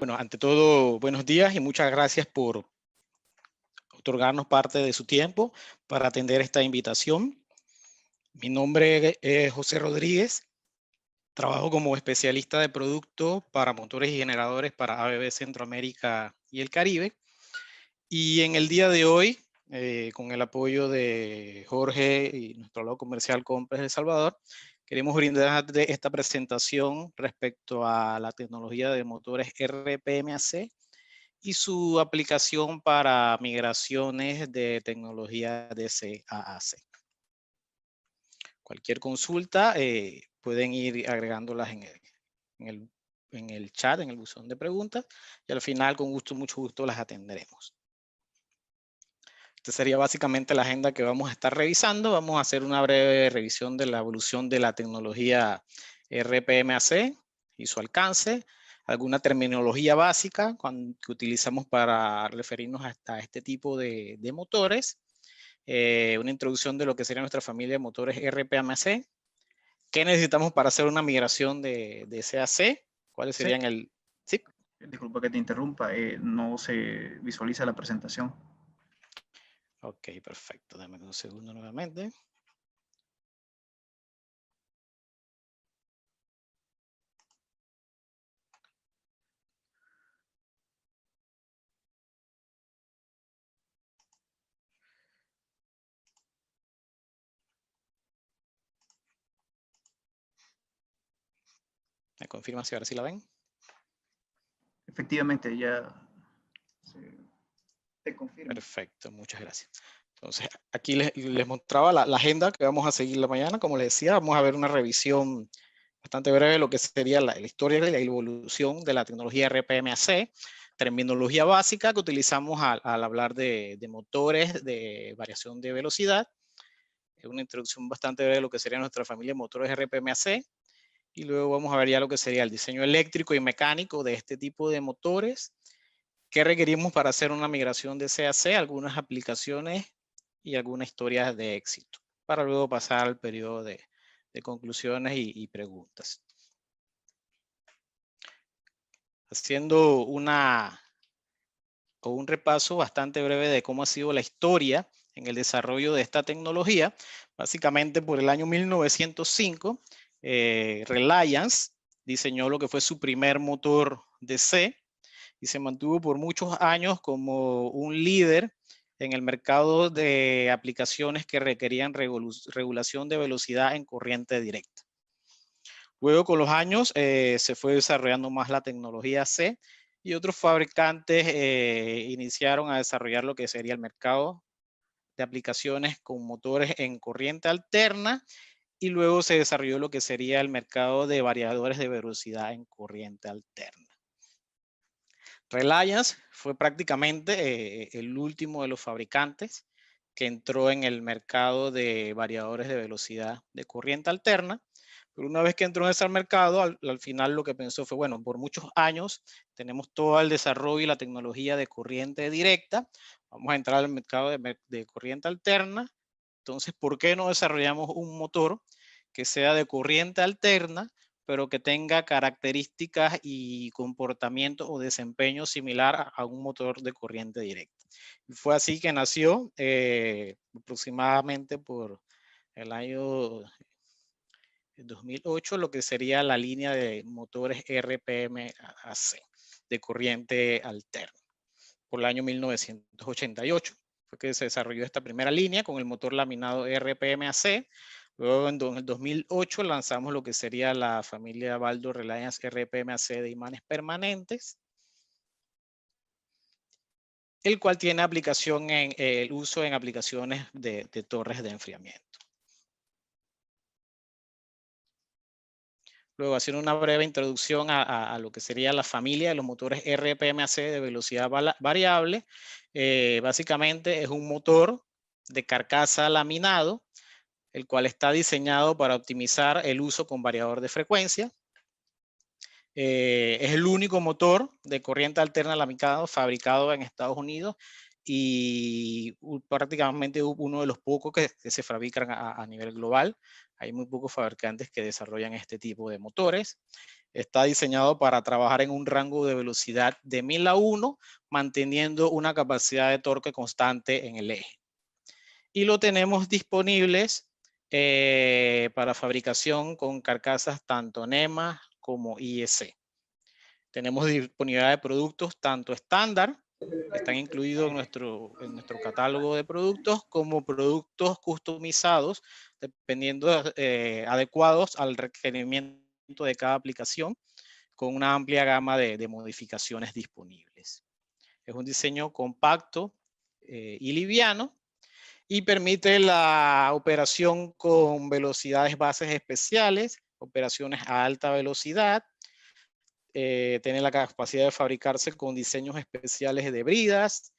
Bueno, ante todo, buenos días y muchas gracias por otorgarnos parte de su tiempo para atender esta invitación. Mi nombre es José Rodríguez. Trabajo como especialista de producto para motores y generadores para ABB Centroamérica y el Caribe. Y en el día de hoy, con el apoyo de Jorge y nuestro lado comercial Compras de El Salvador, queremos brindar esta presentación respecto a la tecnología de motores RPMAC y su aplicación para migraciones de tecnología DC a AC. Cualquier consulta pueden ir agregándolas en el chat, en el buzón de preguntas, y al final con mucho gusto las atenderemos. Esta sería básicamente la agenda que vamos a estar revisando. Vamos a hacer una breve revisión de la evolución de la tecnología RPMAC y su alcance, alguna terminología básica que utilizamos para referirnos a este tipo de motores, una introducción de lo que sería nuestra familia de motores RPMAC, qué necesitamos para hacer una migración de CAC, cuáles serían el... ¿Sí? Disculpa que te interrumpa, no se visualiza la presentación. Ok, perfecto. Dame un segundo nuevamente. ¿Me confirma si ahora sí la ven? Efectivamente, ya te confirmo. Perfecto, muchas gracias. Entonces, aquí les mostraba la agenda que vamos a seguir la mañana. Como les decía, vamos a ver una revisión bastante breve de lo que sería la historia y la evolución de la tecnología RPMAC, terminología básica que utilizamos al hablar de motores de variación de velocidad, una introducción bastante breve de lo que sería nuestra familia de motores RPMAC, y luego vamos a ver ya lo que sería el diseño eléctrico y mecánico de este tipo de motores, qué requerimos para hacer una migración de CAC, algunas aplicaciones y algunas historias de éxito, para luego pasar al periodo de conclusiones y preguntas. Haciendo un repaso bastante breve de cómo ha sido la historia en el desarrollo de esta tecnología, básicamente por el año 1905, Reliance diseñó lo que fue su primer motor DC y se mantuvo por muchos años como un líder en el mercado de aplicaciones que requerían regulación de velocidad en corriente directa. Luego, con los años, se fue desarrollando más la tecnología C y otros fabricantes iniciaron a desarrollar lo que sería el mercado de aplicaciones con motores en corriente alterna, y luego se desarrolló lo que sería el mercado de variadores de velocidad en corriente alterna. Reliance fue prácticamente el último de los fabricantes que entró en el mercado de variadores de velocidad de corriente alterna. Pero una vez que entró en ese mercado, al final lo que pensó fue, bueno, por muchos años tenemos todo el desarrollo y la tecnología de corriente directa, vamos a entrar al mercado de corriente alterna. Entonces, ¿por qué no desarrollamos un motor que sea de corriente alterna, pero que tenga características y comportamiento o desempeño similar a un motor de corriente directa? Y fue así que nació aproximadamente por el año 2008 lo que sería la línea de motores RPMAC de corriente alterna. Por el año 1988 fue que se desarrolló esta primera línea con el motor laminado RPMAC. Luego en el 2008 lanzamos lo que sería la familia Baldor Reliance RPMAC de imanes permanentes, el cual tiene aplicación en el uso en aplicaciones de torres de enfriamiento. Luego, haciendo una breve introducción a lo que sería la familia de los motores RPMAC de velocidad variable, básicamente es un motor de carcasa laminado, el cual está diseñado para optimizar el uso con variador de frecuencia. Es el único motor de corriente alterna laminado fabricado en Estados Unidos y prácticamente uno de los pocos que se fabrican a nivel global. Hay muy pocos fabricantes que desarrollan este tipo de motores. Está diseñado para trabajar en un rango de velocidad de 1000 a 1, manteniendo una capacidad de torque constante en el eje. Y lo tenemos disponibles para fabricación con carcasas tanto NEMA como IEC. Tenemos disponibilidad de productos tanto estándar, que están incluidos en nuestro catálogo de productos, como productos customizados, dependiendo, adecuados al requerimiento de cada aplicación, con una amplia gama de modificaciones disponibles. Es un diseño compacto y liviano, y permite la operación con velocidades bases especiales, operaciones a alta velocidad. Tiene la capacidad de fabricarse con diseños especiales de bridas.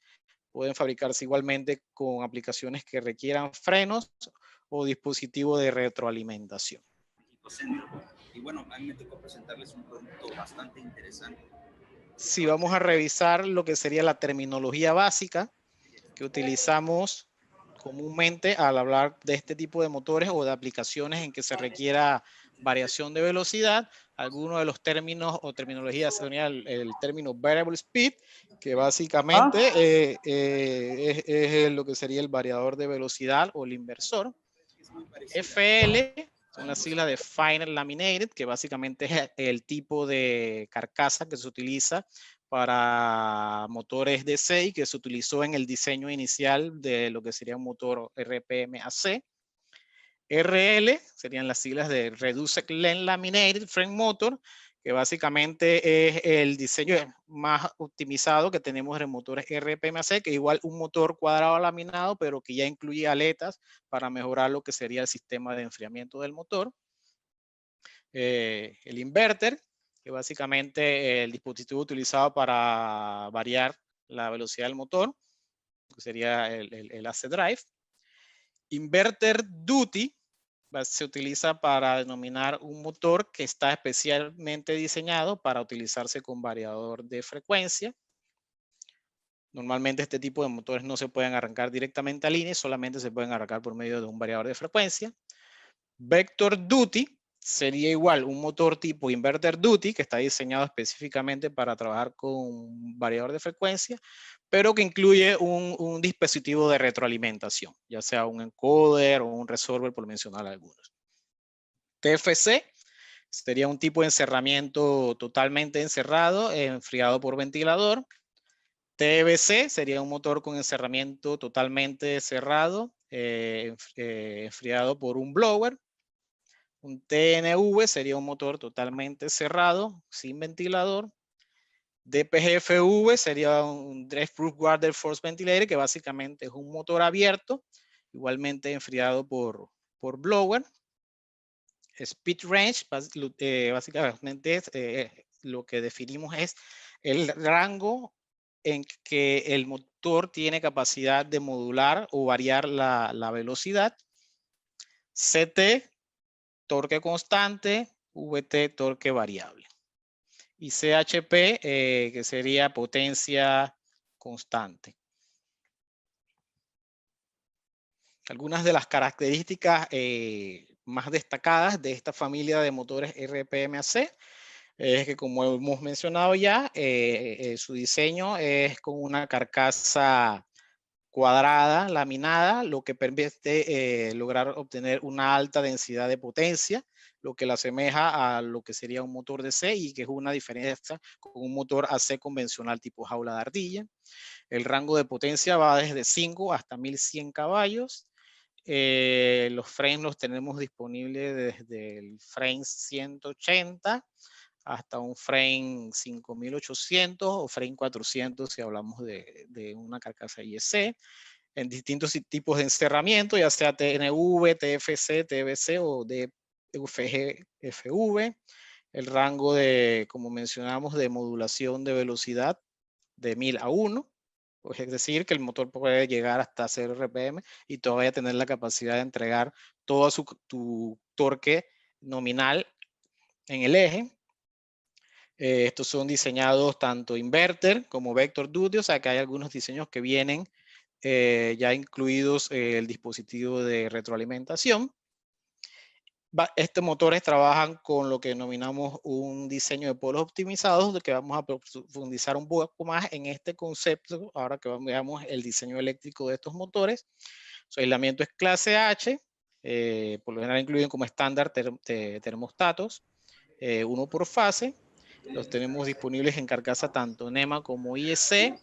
Pueden fabricarse igualmente con aplicaciones que requieran frenos o dispositivos de retroalimentación. Y bueno, a mí me tocó presentarles un producto bastante interesante. Si vamos a revisar lo que sería la terminología básica que utilizamos comúnmente al hablar de este tipo de motores o de aplicaciones en que se requiera variación de velocidad, algunos de los términos o terminologías sería el término variable speed, que básicamente es lo que sería el variador de velocidad o el inversor. FL son las siglas de Final Laminated, que básicamente es el tipo de carcasa que se utiliza para motores DC y que se utilizó en el diseño inicial de lo que sería un motor RPM-AC. RL serían las siglas de Reduced Length Laminated Frame Motor, que básicamente es el diseño más optimizado que tenemos en motores RPM-AC, que igual un motor cuadrado laminado, pero que ya incluye aletas para mejorar lo que sería el sistema de enfriamiento del motor. El inverter, que básicamente es el dispositivo utilizado para variar la velocidad del motor, que sería el AC Drive. Inverter Duty se utiliza para denominar un motor que está especialmente diseñado para utilizarse con variador de frecuencia. Normalmente este tipo de motores no se pueden arrancar directamente a línea, solamente se pueden arrancar por medio de un variador de frecuencia. Vector Duty sería igual un motor tipo Inverter Duty que está diseñado específicamente para trabajar con un variador de frecuencia, pero que incluye un dispositivo de retroalimentación, ya sea un encoder o un resolver, por mencionar algunos. TFC sería un tipo de encerramiento totalmente encerrado, enfriado por ventilador. TBC sería un motor con encerramiento totalmente cerrado, enfriado por un blower. Un TNV sería un motor totalmente cerrado, sin ventilador. DPGFV sería un Drive Proof Water Force Ventilator, que básicamente es un motor abierto, igualmente enfriado por blower. Speed Range, básicamente lo que definimos es el rango en que el motor tiene capacidad de modular o variar la velocidad. CT, torque constante, VT, torque variable. Y CHP, que sería potencia constante. Algunas de las características más destacadas de esta familia de motores RPM-AC es que, como hemos mencionado ya, su diseño es con una carcasa cuadrada, laminada, lo que permite lograr obtener una alta densidad de potencia, lo que la asemeja a lo que sería un motor DC y que es una diferencia con un motor AC convencional tipo jaula de ardilla. El rango de potencia va desde 5 hasta 1100 caballos. Los frames los tenemos disponibles desde el frame 180 hasta un frame 5800 o frame 400 si hablamos de una carcasa IEC, en distintos tipos de encerramiento, ya sea TNV, TFC, TBC o DFG, FV. El rango de, como mencionamos, de modulación de velocidad de 1000 a 1. Pues es decir, que el motor puede llegar hasta 0 RPM y todavía tener la capacidad de entregar todo tu torque nominal en el eje. Estos son diseñados tanto inverter como vector duty, o sea que hay algunos diseños que vienen ya incluidos el dispositivo de retroalimentación. Estos motores trabajan con lo que denominamos un diseño de polos optimizados, de que vamos a profundizar un poco más en este concepto ahora que veamos el diseño eléctrico de estos motores. Su aislamiento es clase H, por lo general incluyen como estándar termostatos, uno por fase. Los tenemos disponibles en carcasa tanto NEMA como IEC.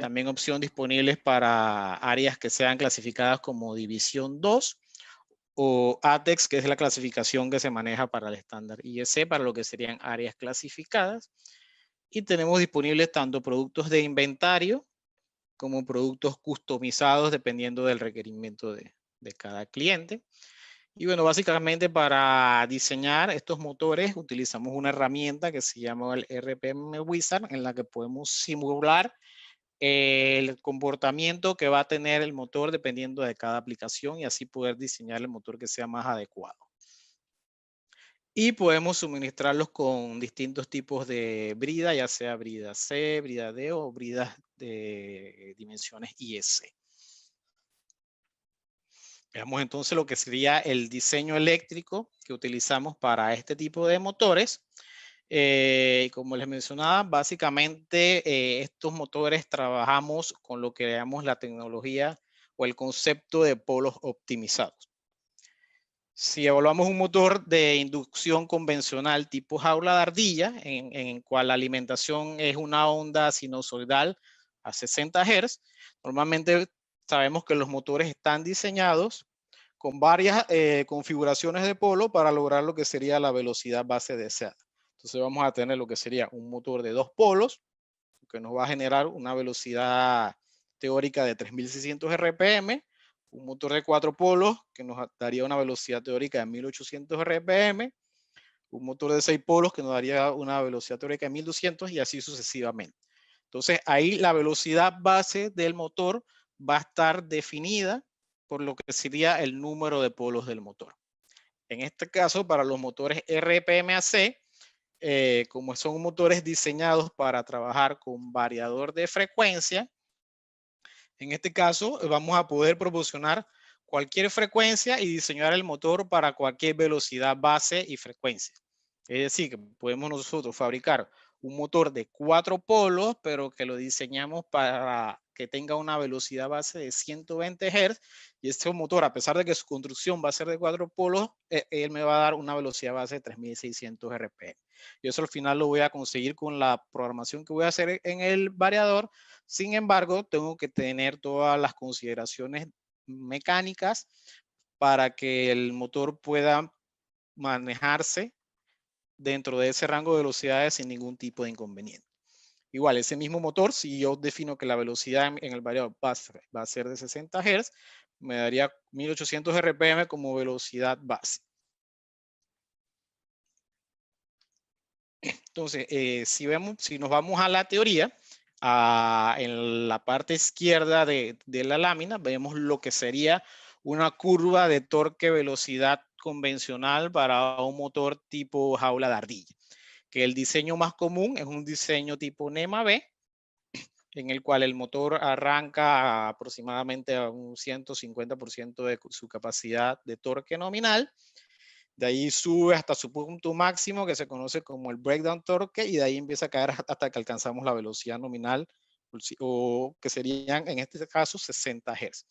También opción disponibles para áreas que sean clasificadas como división 2 o ATEX, que es la clasificación que se maneja para el estándar IEC, para lo que serían áreas clasificadas. Y tenemos disponibles tanto productos de inventario como productos customizados dependiendo del requerimiento de cada cliente. Y bueno, básicamente para diseñar estos motores utilizamos una herramienta que se llama el RPM Wizard, en la que podemos simular el comportamiento que va a tener el motor dependiendo de cada aplicación y así poder diseñar el motor que sea más adecuado. Y podemos suministrarlos con distintos tipos de brida, ya sea brida C, brida D o bridas de dimensiones IEC. Veamos entonces lo que sería el diseño eléctrico que utilizamos para este tipo de motores. Como les mencionaba, básicamente estos motores trabajamos con lo que llamamos la tecnología o el concepto de polos optimizados. Si evaluamos un motor de inducción convencional tipo jaula de ardilla, en cual la alimentación es una onda sinusoidal a 60 Hz, normalmente sabemos que los motores están diseñados con varias configuraciones de polo para lograr lo que sería la velocidad base deseada. Entonces vamos a tener lo que sería un motor de 2 polos, que nos va a generar una velocidad teórica de 3600 RPM, un motor de 4 polos que nos daría una velocidad teórica de 1800 RPM, un motor de 6 polos que nos daría una velocidad teórica de 1200 y así sucesivamente. Entonces ahí la velocidad base del motor va a estar definida por lo que sería el número de polos del motor. En este caso, para los motores RPM-AC, como son motores diseñados para trabajar con variador de frecuencia, en este caso vamos a poder proporcionar cualquier frecuencia y diseñar el motor para cualquier velocidad base y frecuencia. Es decir, que podemos nosotros fabricar un motor de 4 polos, pero que lo diseñamos para que tenga una velocidad base de 120 Hz. Y este motor, a pesar de que su construcción va a ser de 4 polos, él me va a dar una velocidad base de 3600 RPM. Y eso al final lo voy a conseguir con la programación que voy a hacer en el variador. Sin embargo, tengo que tener todas las consideraciones mecánicas para que el motor pueda manejarse dentro de ese rango de velocidades sin ningún tipo de inconveniente. Igual, ese mismo motor, si yo defino que la velocidad en el variador va a ser de 60 Hz, me daría 1800 RPM como velocidad base. Entonces, si nos vamos a la teoría, en la parte izquierda de la lámina vemos lo que sería una curva de torque velocidad convencional para un motor tipo jaula de ardilla, que el diseño más común es un diseño tipo NEMA B, en el cual el motor arranca aproximadamente a un 150% de su capacidad de torque nominal. De ahí sube hasta su punto máximo, que se conoce como el breakdown torque, y de ahí empieza a caer hasta que alcanzamos la velocidad nominal, o que serían en este caso 60 Hz.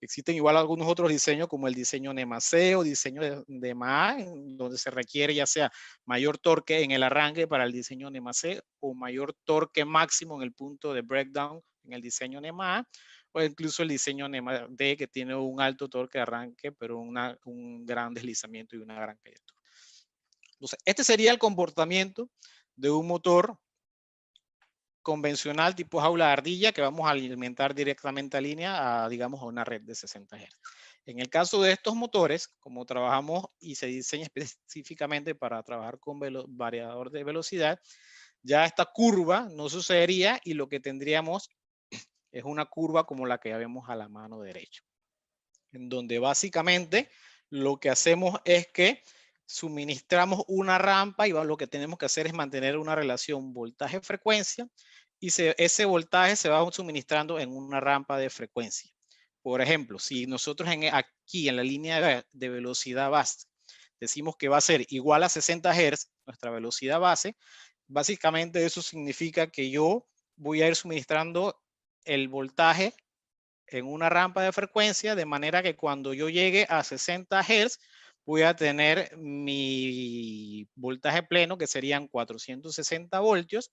Existen igual algunos otros diseños como el diseño NEMA-C o diseño de NEMA-A, donde se requiere ya sea mayor torque en el arranque para el diseño NEMA-C o mayor torque máximo en el punto de breakdown en el diseño NEMA-A, o incluso el diseño NEMA-D, que tiene un alto torque de arranque, pero un gran deslizamiento y una gran caída de torque. Entonces, este sería el comportamiento de un motor convencional tipo jaula de ardilla que vamos a alimentar directamente a línea digamos, a una red de 60 Hz. En el caso de estos motores, como trabajamos y se diseña específicamente para trabajar con variador de velocidad, ya esta curva no sucedería y lo que tendríamos es una curva como la que ya vemos a la mano derecha, en donde básicamente lo que hacemos es que suministramos una rampa y lo que tenemos que hacer es mantener una relación voltaje-frecuencia y ese voltaje se va suministrando en una rampa de frecuencia. Por ejemplo, si nosotros aquí en la línea de velocidad base decimos que va a ser igual a 60 Hz, nuestra velocidad base, básicamente eso significa que yo voy a ir suministrando el voltaje en una rampa de frecuencia, de manera que cuando yo llegue a 60 Hz, voy a tener mi voltaje pleno, que serían 460 voltios,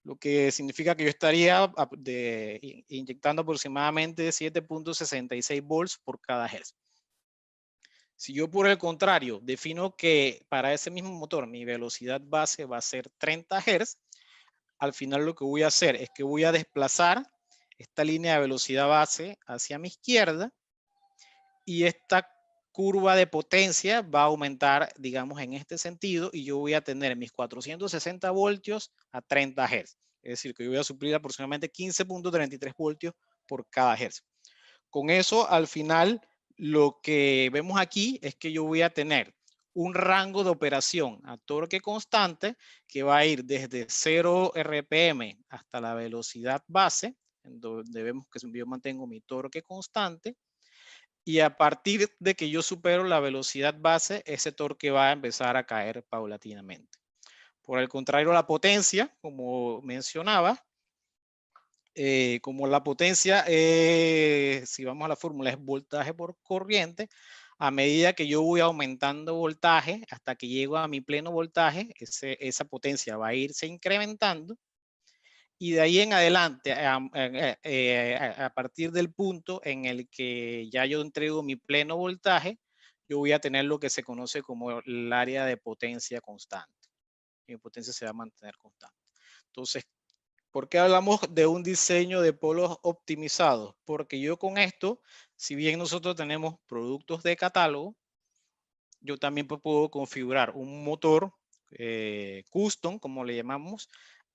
lo que significa que yo estaría inyectando aproximadamente 7.66 volts por cada Hz. Si yo por el contrario defino que para ese mismo motor mi velocidad base va a ser 30 Hz, al final lo que voy a hacer es que voy a desplazar esta línea de velocidad base hacia mi izquierda y esta curva de potencia va a aumentar, digamos, en este sentido, y yo voy a tener mis 460 voltios a 30 Hz. Es decir, que yo voy a suplir aproximadamente 15.33 voltios por cada Hz. Con eso, al final, lo que vemos aquí es que yo voy a tener un rango de operación a torque constante que va a ir desde 0 RPM hasta la velocidad base, en donde vemos que yo mantengo mi torque constante, y a partir de que yo supero la velocidad base, ese torque va a empezar a caer paulatinamente. Por el contrario, la potencia, como mencionaba, como la potencia, si vamos a la fórmula, es voltaje por corriente, a medida que yo voy aumentando voltaje hasta que llego a mi pleno voltaje, esa potencia va a irse incrementando. Y de ahí en adelante, a partir del punto en el que ya yo entrego mi pleno voltaje, yo voy a tener lo que se conoce como el área de potencia constante. Mi potencia se va a mantener constante. Entonces, ¿por qué hablamos de un diseño de polos optimizados? Porque yo con esto, si bien nosotros tenemos productos de catálogo, yo también puedo configurar un motor custom, como le llamamos,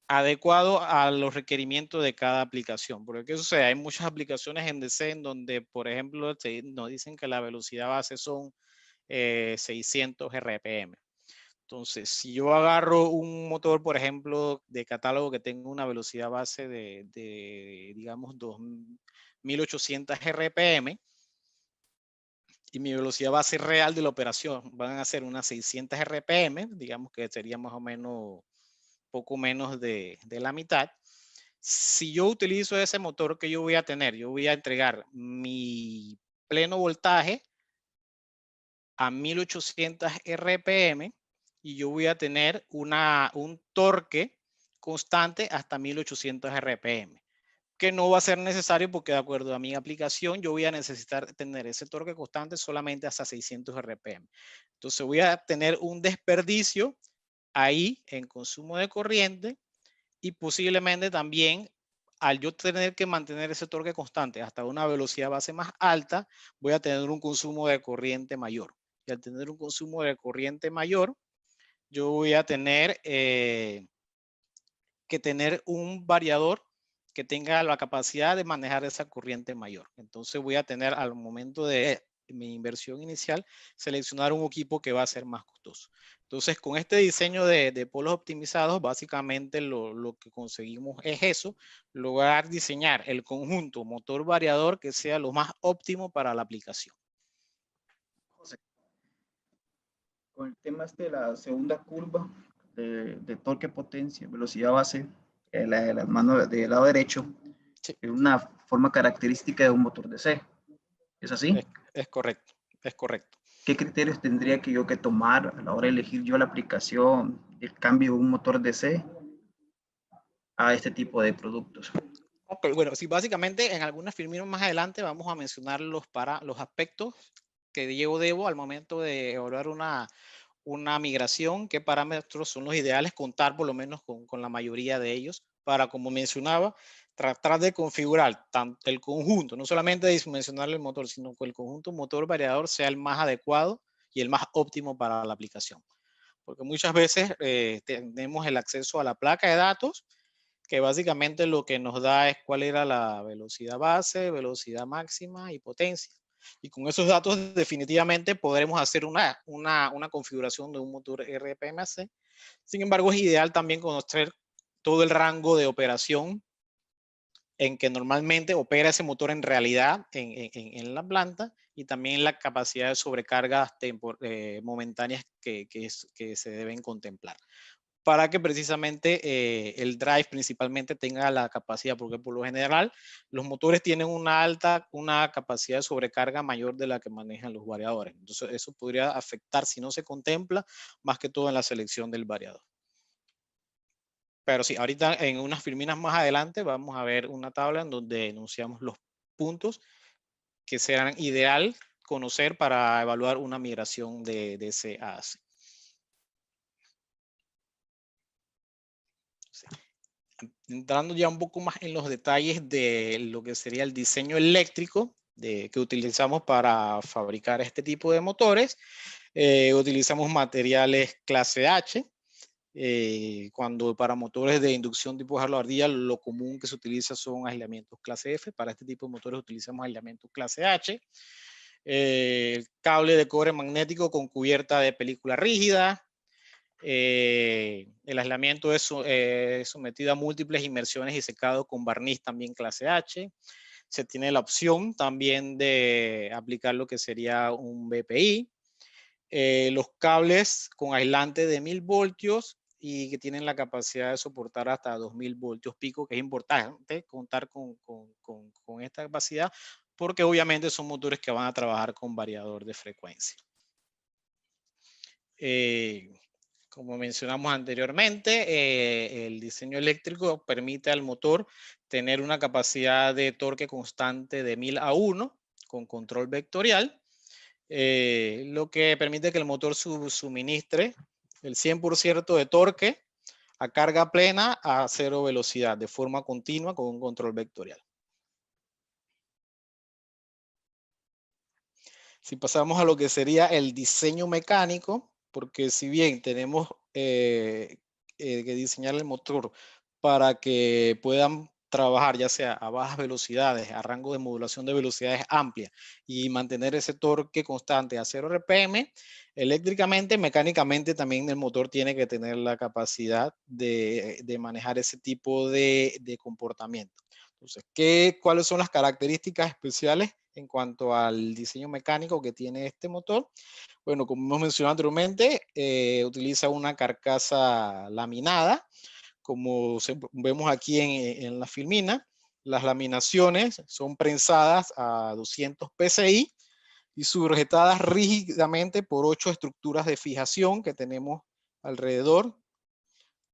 adecuado a los requerimientos de cada aplicación. Porque ¿qué sucede? Hay muchas aplicaciones en DC en donde, por ejemplo, nos dicen que la velocidad base son 600 RPM. Entonces, si yo agarro un motor, por ejemplo, de catálogo que tenga una velocidad base de digamos, 2800 RPM, y mi velocidad base real de la operación van a ser unas 600 RPM, digamos que sería más o menos poco menos de la mitad. Si yo utilizo ese motor que yo voy a tener, yo voy a entregar mi pleno voltaje a 1800 RPM y yo voy a tener un torque constante hasta 1800 RPM, que no va a ser necesario porque de acuerdo a mi aplicación yo voy a necesitar tener ese torque constante solamente hasta 600 RPM. Entonces voy a tener un desperdicio ahí en consumo de corriente y posiblemente también al yo tener que mantener ese torque constante hasta una velocidad base más alta, voy a tener un consumo de corriente mayor. Y al tener un consumo de corriente mayor, yo voy a tener que tener un variador que tenga la capacidad de manejar esa corriente mayor. Entonces voy a tener al momento de mi inversión inicial, seleccionar un equipo que va a ser más costoso. Entonces con este diseño de polos optimizados, básicamente lo que conseguimos es eso, lograr diseñar el conjunto motor variador que sea lo más óptimo para la aplicación. José, con el tema de la segunda curva de torque potencia, velocidad base, la mano del lado derecho, Sí. es una forma característica de un motor DC. ¿Es así? Es correcto, es correcto. ¿Qué criterios tendría que yo que tomar a la hora de elegir yo la aplicación, el cambio de un motor DC a este tipo de productos? Okay, bueno, sí, básicamente en algunas filminos más adelante vamos a mencionar los aspectos que yo debo al momento de evaluar una migración, qué parámetros son los ideales, contar por lo menos con la mayoría de ellos para, como mencionaba, tratar de configurar tanto el conjunto, no solamente dimensionar el motor, sino que el conjunto motor variador sea el más adecuado y el más óptimo para la aplicación. Porque muchas veces tenemos el acceso a la placa de datos, que básicamente lo que nos da es cuál era la velocidad base, velocidad máxima y potencia. Y con esos datos definitivamente podremos hacer una configuración de un motor RPMC. Sin embargo, es ideal también conocer todo el rango de operación en que normalmente opera ese motor en realidad en la planta, y también la capacidad de sobrecargas momentáneas que se deben contemplar, para que precisamente el drive principalmente tenga la capacidad, porque por lo general los motores tienen una capacidad de sobrecarga mayor de la que manejan los variadores. Entonces eso podría afectar, si no se contempla, más que todo en la selección del variador. Pero sí, ahorita en unas filminas más adelante vamos a ver una tabla en donde enunciamos los puntos que serán ideal conocer para evaluar una migración de DC a AC. Sí. Entrando ya un poco más en los detalles de lo que sería el diseño eléctrico que utilizamos para fabricar este tipo de motores, utilizamos materiales clase H. Cuando para motores de inducción tipo ardilla, lo común que se utiliza son aislamientos clase F. Para este tipo de motores utilizamos aislamientos clase H. Cable de cobre magnético con cubierta de película rígida. El aislamiento es sometido a múltiples inmersiones y secado con barniz también clase H. Se tiene la opción también de aplicar lo que sería un BPI. Los cables con aislante de 1000 voltios y que tienen la capacidad de soportar hasta 2000 voltios pico, que es importante contar con esta capacidad, porque obviamente son motores que van a trabajar con variador de frecuencia. Como mencionamos anteriormente, el diseño eléctrico permite al motor tener una capacidad de torque constante de 1000 a 1 con control vectorial, lo que permite que el motor suministre el 100% de torque a carga plena a 0 velocidad de forma continua con un control vectorial. Si pasamos a lo que sería el diseño mecánico, porque si bien tenemos que diseñar el motor para que puedan trabajar ya sea a bajas velocidades, a rango de modulación de velocidades amplia y mantener ese torque constante a 0 RPM, eléctricamente, mecánicamente también el motor tiene que tener la capacidad de manejar ese tipo de comportamiento. Entonces, ¿cuáles son las características especiales en cuanto al diseño mecánico que tiene este motor? Bueno, como hemos mencionado anteriormente, utiliza una carcasa laminada, como vemos aquí en la filmina. Las laminaciones son prensadas a 200 PSI y sujetadas rígidamente por 8 estructuras de fijación que tenemos alrededor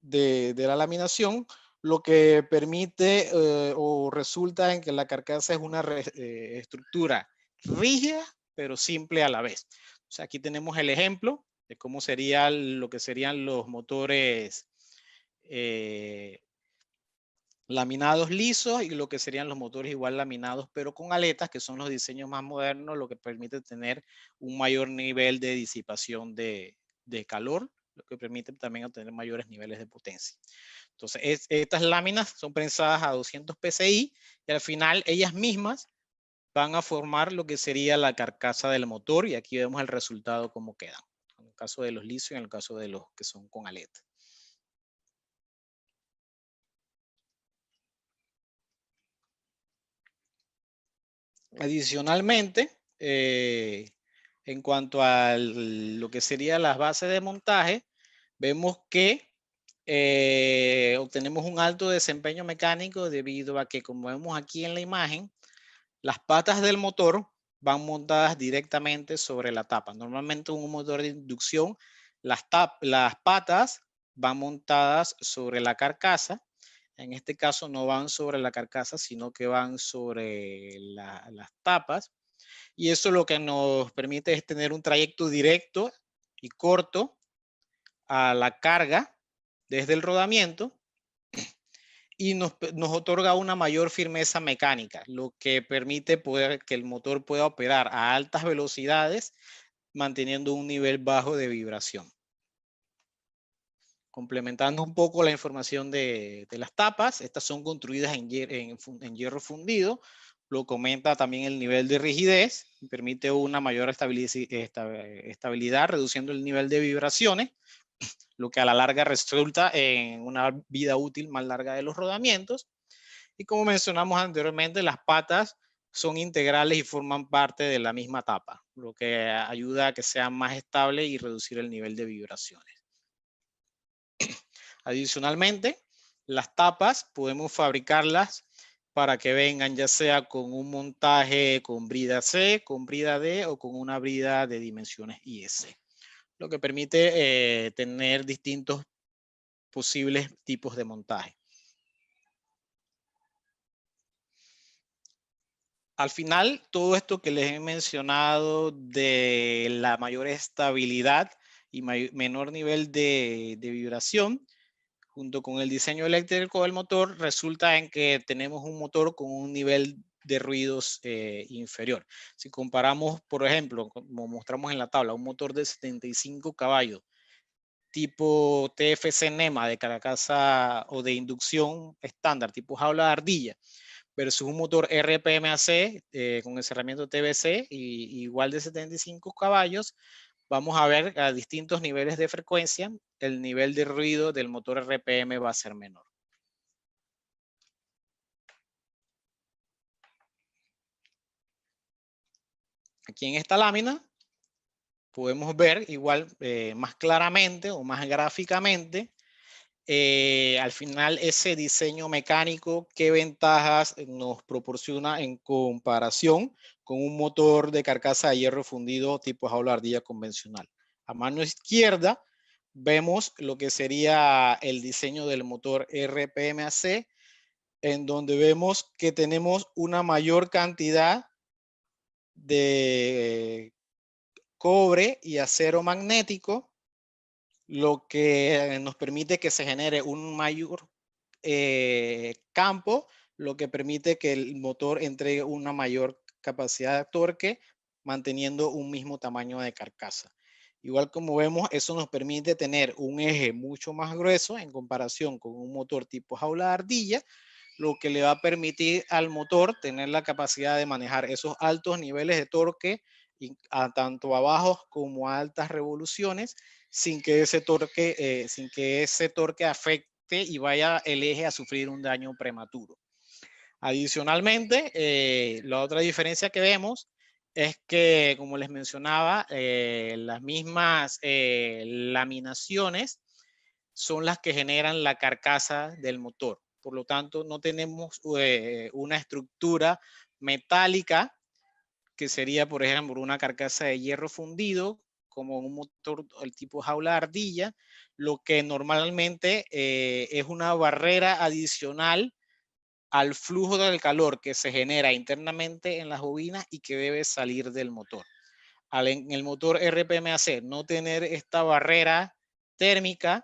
de la laminación, lo que permite o resulta en que la carcasa es una estructura rígida, pero simple a la vez. O sea, aquí tenemos el ejemplo de cómo sería lo que serían los motores laminados lisos y lo que serían los motores igual laminados, pero con aletas, que son los diseños más modernos, lo que permite tener un mayor nivel de disipación de calor, lo que permite también obtener mayores niveles de potencia. Entonces, estas láminas son prensadas a 200 PSI y al final ellas mismas van a formar lo que sería la carcasa del motor, y aquí vemos el resultado cómo quedan, en el caso de los lisos y en el caso de los que son con aleta. Adicionalmente, en cuanto a lo que serían las bases de montaje, vemos que obtenemos un alto desempeño mecánico debido a que, como vemos aquí en la imagen, las patas del motor van montadas directamente sobre la tapa. Normalmente en un motor de inducción, las patas van montadas sobre la carcasa. En este caso no van sobre la carcasa, sino que van sobre las tapas. Y eso lo que nos permite es tener un trayecto directo y corto a la carga desde el rodamiento, y nos otorga una mayor firmeza mecánica, lo que permite que el motor pueda operar a altas velocidades manteniendo un nivel bajo de vibración. Complementando un poco la información de las tapas, estas son construidas en hierro fundido. Lo comenta también el nivel de rigidez, permite una mayor estabilidad, reduciendo el nivel de vibraciones, lo que a la larga resulta en una vida útil más larga de los rodamientos. Y como mencionamos anteriormente, las patas son integrales y forman parte de la misma tapa, lo que ayuda a que sea más estable y reducir el nivel de vibraciones. Adicionalmente, las tapas podemos fabricarlas para que vengan ya sea con un montaje con brida C, con brida D o con una brida de dimensiones IS, lo que permite tener distintos posibles tipos de montaje. Al final, todo esto que les he mencionado de la mayor estabilidad y menor nivel de vibración, junto con el diseño eléctrico del motor, resulta en que tenemos un motor con un nivel de ruidos inferior. Si comparamos, por ejemplo, como mostramos en la tabla, un motor de 75 caballos tipo TFC NEMA de carcasa o de inducción estándar, tipo jaula de ardilla, versus un motor RPMAC con encerramiento TBC y igual de 75 caballos, vamos a ver a distintos niveles de frecuencia, el nivel de ruido del motor RPM va a ser menor. Aquí en esta lámina podemos ver igual más claramente o más gráficamente al final ese diseño mecánico, qué ventajas nos proporciona en comparación con un motor de carcasa de hierro fundido tipo jaula ardilla convencional. A mano izquierda vemos lo que sería el diseño del motor RPMAC, en donde vemos que tenemos una mayor cantidad de cobre y acero magnético, lo que nos permite que se genere un mayor campo, lo que permite que el motor entregue una mayor capacidad de torque, manteniendo un mismo tamaño de carcasa. Igual como vemos, eso nos permite tener un eje mucho más grueso en comparación con un motor tipo jaula de ardilla, lo que le va a permitir al motor tener la capacidad de manejar esos altos niveles de torque tanto a bajos como a altas revoluciones sin que ese torque afecte y vaya el eje a sufrir un daño prematuro. Adicionalmente, la otra diferencia que vemos es que, como les mencionaba, las mismas laminaciones son las que generan la carcasa del motor. Por lo tanto, no tenemos una estructura metálica que sería, por ejemplo, una carcasa de hierro fundido, como un motor el tipo jaula ardilla, lo que normalmente es una barrera adicional al flujo del calor que se genera internamente en las bobinas y que debe salir del motor. En el motor RPMAC no tener esta barrera térmica,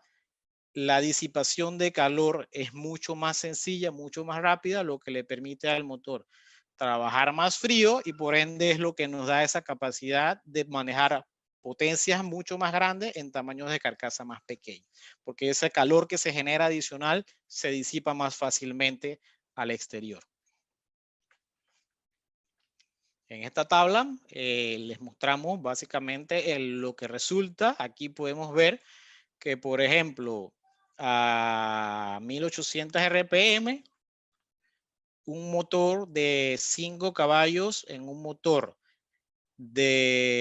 la disipación de calor es mucho más sencilla, mucho más rápida, lo que le permite al motor trabajar más frío y por ende es lo que nos da esa capacidad de manejar potencias mucho más grandes en tamaños de carcasa más pequeños, porque ese calor que se genera adicional se disipa más fácilmente al exterior. En esta tabla les mostramos básicamente lo que resulta. Aquí podemos ver que, por ejemplo, a 1800 RPM, un motor de 5 caballos en un motor de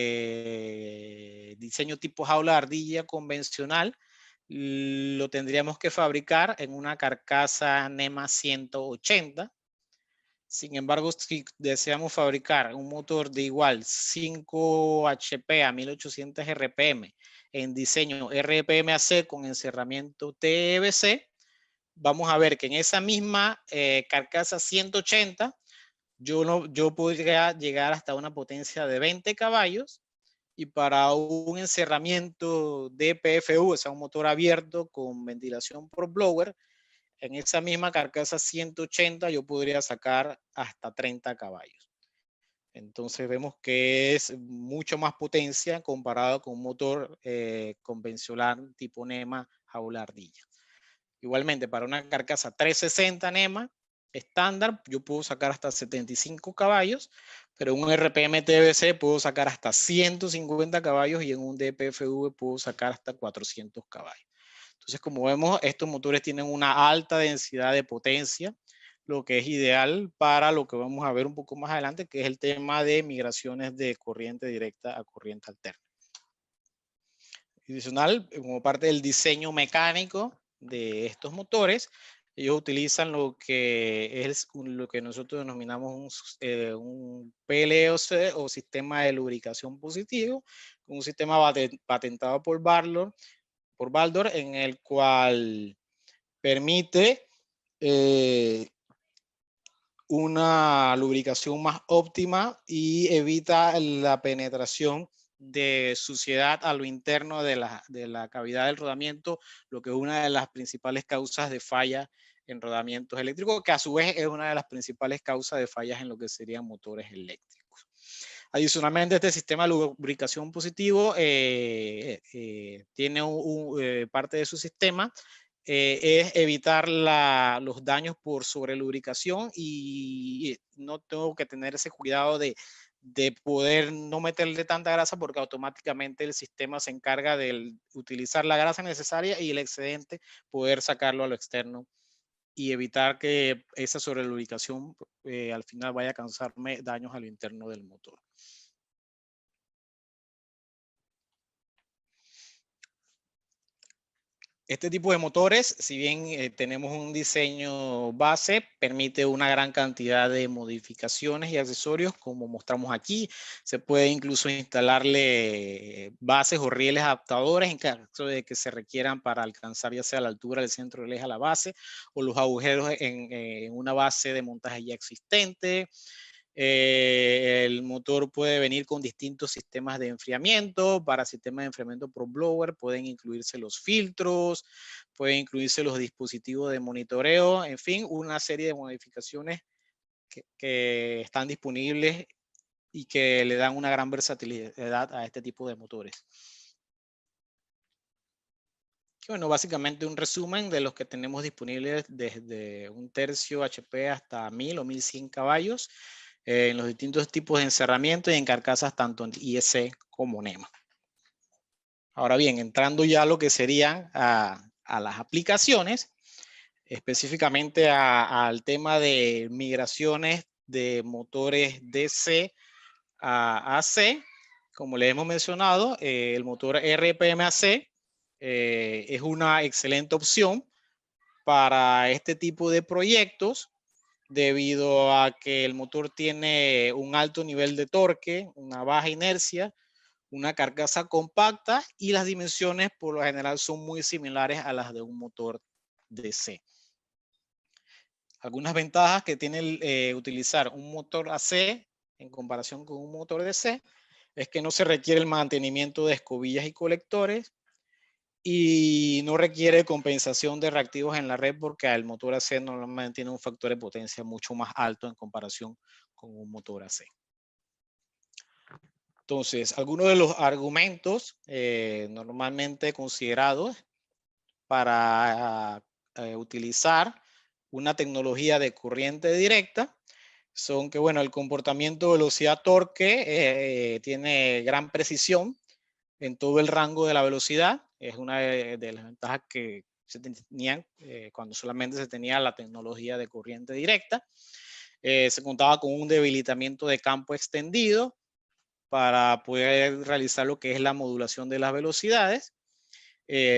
diseño tipo jaula ardilla convencional, lo tendríamos que fabricar en una carcasa NEMA 180. Sin embargo, si deseamos fabricar un motor de igual 5 HP a 1800 RPM en diseño RPMAC con encerramiento TBC, vamos a ver que en esa misma carcasa 180 yo podría llegar hasta una potencia de 20 caballos y para un encerramiento DPFU, o sea, un motor abierto con ventilación por blower, en esa misma carcasa 180 yo podría sacar hasta 30 caballos. Entonces vemos que es mucho más potencia comparado con un motor convencional tipo NEMA jaula ardilla. Igualmente, para una carcasa 360 NEMA estándar, yo puedo sacar hasta 75 caballos, pero en un RPM TBC puedo sacar hasta 150 caballos y en un DPFV puedo sacar hasta 400 caballos. Entonces, como vemos, estos motores tienen una alta densidad de potencia, lo que es ideal para lo que vamos a ver un poco más adelante, que es el tema de migraciones de corriente directa a corriente alterna. Adicional, como parte del diseño mecánico de estos motores, ellos utilizan lo que es lo que nosotros denominamos un PLC o sistema de lubricación positivo, un sistema patentado por Baldor, en el cual permite una lubricación más óptima y evita la penetración de suciedad a lo interno de la cavidad del rodamiento, lo que es una de las principales causas de falla en rodamientos eléctricos, que a su vez es una de las principales causas de fallas en lo que serían motores eléctricos. Adicionalmente, este sistema de lubricación positivo tiene parte de su sistema es evitar los daños por sobrelubricación y no tengo que tener ese cuidado de poder no meterle tanta grasa porque automáticamente el sistema se encarga de utilizar la grasa necesaria y el excedente poder sacarlo a lo externo y evitar que esa sobrelubricación al final vaya a causarme daños a lo interno del motor. Este tipo de motores, si bien tenemos un diseño base, permite una gran cantidad de modificaciones y accesorios, como mostramos aquí. Se puede incluso instalarle bases o rieles adaptadores en caso de que se requieran para alcanzar ya sea la altura del centro del eje a la base o los agujeros en una base de montaje ya existente. El motor puede venir con distintos sistemas de enfriamiento. Para sistemas de enfriamiento por blower pueden incluirse los filtros, pueden incluirse los dispositivos de monitoreo, en fin, una serie de modificaciones que están disponibles y que le dan una gran versatilidad a este tipo de motores. Bueno, básicamente un resumen de los que tenemos disponibles desde 1/3 HP hasta 1000 o 1100 caballos. En los distintos tipos de encerramiento y en carcasas tanto en IEC como NEMA. Ahora bien, entrando ya a lo que serían a las aplicaciones, específicamente al tema de migraciones de motores DC a AC, como les hemos mencionado, el motor RPM-AC es una excelente opción para este tipo de proyectos, debido a que el motor tiene un alto nivel de torque, una baja inercia, una carcasa compacta y las dimensiones por lo general son muy similares a las de un motor DC. Algunas ventajas que tiene utilizar un motor AC en comparación con un motor DC es que no se requiere el mantenimiento de escobillas y colectores y no requiere compensación de reactivos en la red porque el motor AC normalmente tiene un factor de potencia mucho más alto en comparación con un motor AC. Entonces, algunos de los argumentos normalmente considerados para utilizar una tecnología de corriente directa son que, bueno, el comportamiento velocidad-torque tiene gran precisión en todo el rango de la velocidad. Es una de las ventajas que se tenían cuando solamente se tenía la tecnología de corriente directa. Se contaba con un debilitamiento de campo extendido para poder realizar lo que es la modulación de las velocidades.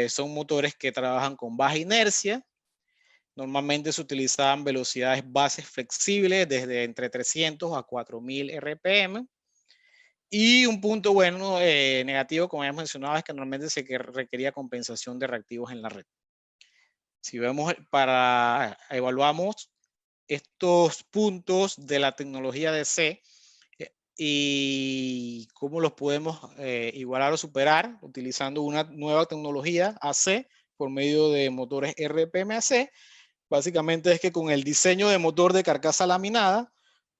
Son motores que trabajan con baja inercia. Normalmente se utilizaban velocidades bases flexibles desde entre 300 a 4000 RPM. Y un punto bueno, negativo, como ya mencionado, es que normalmente se requería compensación de reactivos en la red. Si vemos, evaluamos estos puntos de la tecnología DC y cómo los podemos igualar o superar utilizando una nueva tecnología AC por medio de motores RPM-AC. Básicamente es que con el diseño de motor de carcasa laminada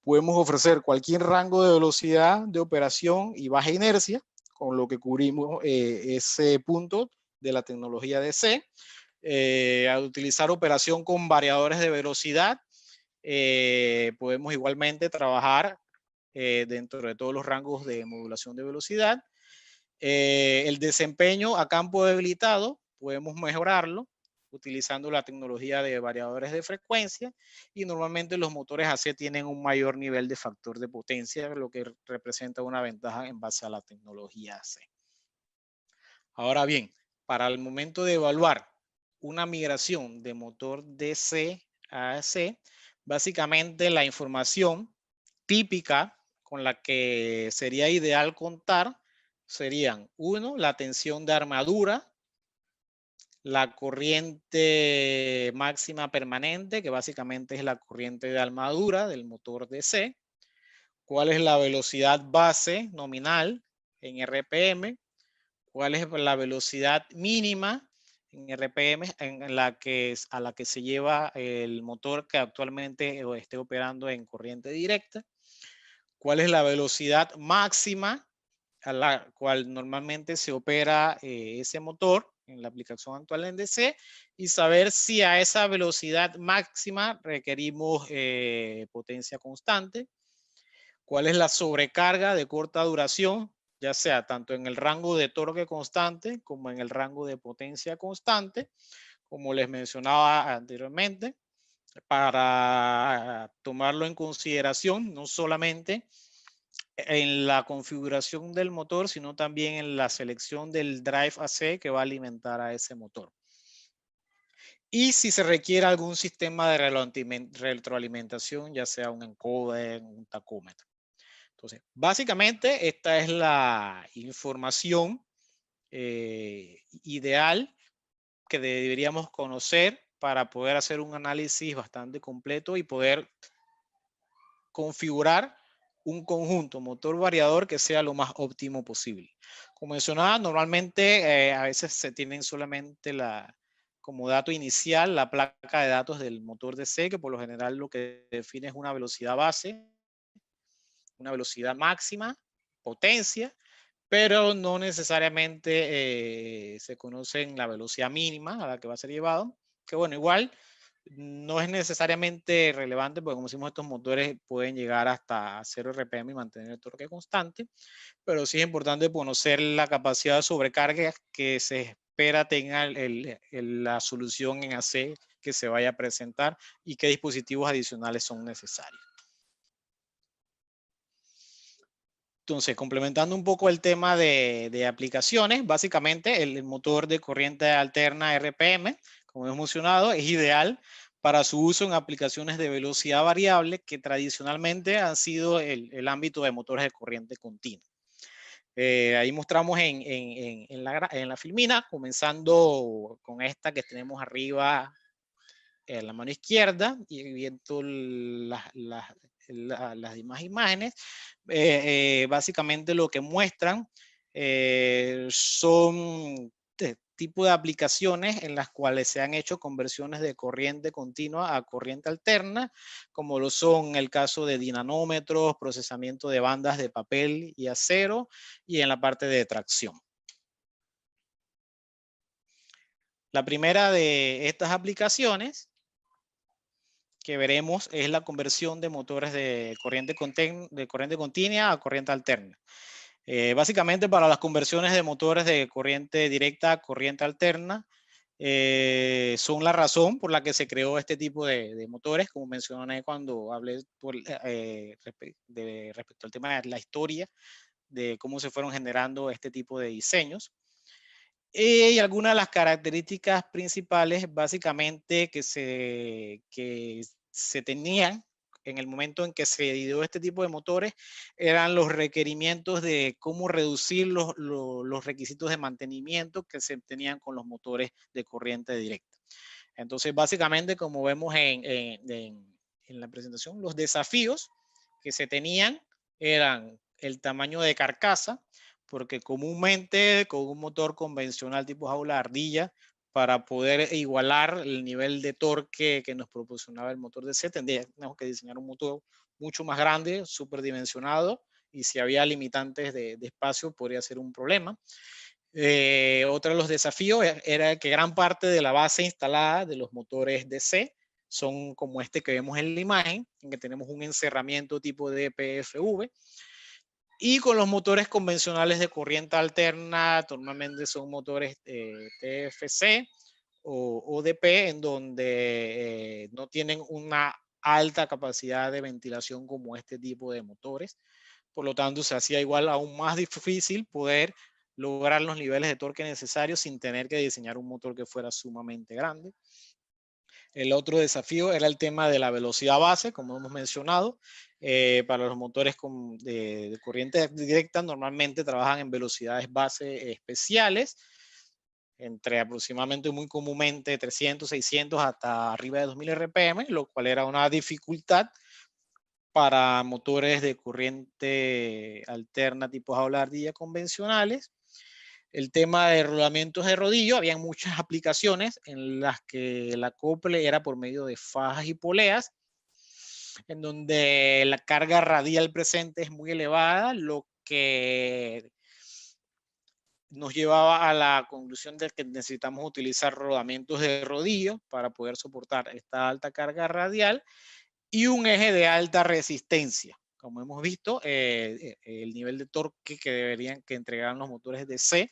podemos ofrecer cualquier rango de velocidad de operación y baja inercia, con lo que cubrimos ese punto de la tecnología DC. Al utilizar operación con variadores de velocidad, podemos igualmente trabajar dentro de todos los rangos de modulación de velocidad. El desempeño a campo debilitado podemos mejorarlo utilizando la tecnología de variadores de frecuencia, y normalmente los motores AC tienen un mayor nivel de factor de potencia, lo que representa una ventaja en base a la tecnología AC. Ahora bien, para el momento de evaluar una migración de motor DC a AC, básicamente la información típica con la que sería ideal contar serían: uno, la tensión de armadura, la corriente máxima permanente, que básicamente es la corriente de armadura del motor DC, cuál es la velocidad base nominal en RPM, cuál es la velocidad mínima en RPM a la que se lleva el motor que actualmente esté operando en corriente directa, cuál es la velocidad máxima a la cual normalmente se opera ese motor en la aplicación actual en DC, y saber si a esa velocidad máxima requerimos potencia constante, cuál es la sobrecarga de corta duración, ya sea tanto en el rango de torque constante como en el rango de potencia constante, como les mencionaba anteriormente, para tomarlo en consideración, no solamente en la configuración del motor, sino también en la selección del drive AC que va a alimentar a ese motor. Y si se requiere algún sistema de retroalimentación, ya sea un encoder, un tacómetro. Entonces, básicamente esta es la información ideal que deberíamos conocer para poder hacer un análisis bastante completo y poder configurar un conjunto motor variador que sea lo más óptimo posible. Como mencionaba, normalmente a veces se tienen solamente como dato inicial la placa de datos del motor DC, que por lo general lo que define es una velocidad base, una velocidad máxima, potencia, pero no necesariamente se conocen la velocidad mínima a la que va a ser llevado, que bueno, igual no es necesariamente relevante, porque como decimos, estos motores pueden llegar hasta 0 RPM y mantener el torque constante, pero sí es importante conocer la capacidad de sobrecarga que se espera tenga la solución en AC que se vaya a presentar y qué dispositivos adicionales son necesarios. Entonces, complementando un poco el tema de aplicaciones, básicamente el motor de corriente alterna RPM, como hemos mencionado, es ideal para su uso en aplicaciones de velocidad variable que tradicionalmente han sido el ámbito de motores de corriente continua. Ahí mostramos en la filmina, comenzando con esta que tenemos arriba en la mano izquierda y viendo las demás imágenes, básicamente lo que muestran son tipo de aplicaciones en las cuales se han hecho conversiones de corriente continua a corriente alterna, como lo son el caso de dinamómetros, procesamiento de bandas de papel y acero, y en la parte de tracción. La primera de estas aplicaciones que veremos es la conversión de motores de corriente continua a corriente alterna. Básicamente para las conversiones de motores de corriente directa a corriente alterna son la razón por la que se creó este tipo de motores, como mencioné cuando hablé respecto al tema de la historia de cómo se fueron generando este tipo de diseños. Y algunas de las características principales básicamente que se tenían en el momento en que se ideó este tipo de motores eran los requerimientos de cómo reducir los requisitos de mantenimiento que se tenían con los motores de corriente directa. Entonces, básicamente, como vemos en la presentación, los desafíos que se tenían eran el tamaño de carcasa, porque comúnmente con un motor convencional tipo jaula ardilla, para poder igualar el nivel de torque que nos proporcionaba el motor DC, tendríamos que diseñar un motor mucho más grande, superdimensionado, y si había limitantes de espacio podría ser un problema. Otro de los desafíos era que gran parte de la base instalada de los motores DC son como este que vemos en la imagen, en que tenemos un encerramiento tipo de PFV. Y con los motores convencionales de corriente alterna, normalmente son motores TFC o ODP, en donde no tienen una alta capacidad de ventilación como este tipo de motores. Por lo tanto, se hacía igual aún más difícil poder lograr los niveles de torque necesarios sin tener que diseñar un motor que fuera sumamente grande. El otro desafío era el tema de la velocidad base, como hemos mencionado. Para los motores de corriente directa normalmente trabajan en velocidades base especiales, entre aproximadamente muy comúnmente 300, 600 hasta arriba de 2000 RPM, lo cual era una dificultad para motores de corriente alterna tipo jaula ardilla convencionales. El tema de rodamientos de rodillo, había muchas aplicaciones en las que el acople era por medio de fajas y poleas, en donde la carga radial presente es muy elevada, lo que nos llevaba a la conclusión de que necesitamos utilizar rodamientos de rodillo para poder soportar esta alta carga radial y un eje de alta resistencia. Como hemos visto, el nivel de torque que entregaran los motores de C,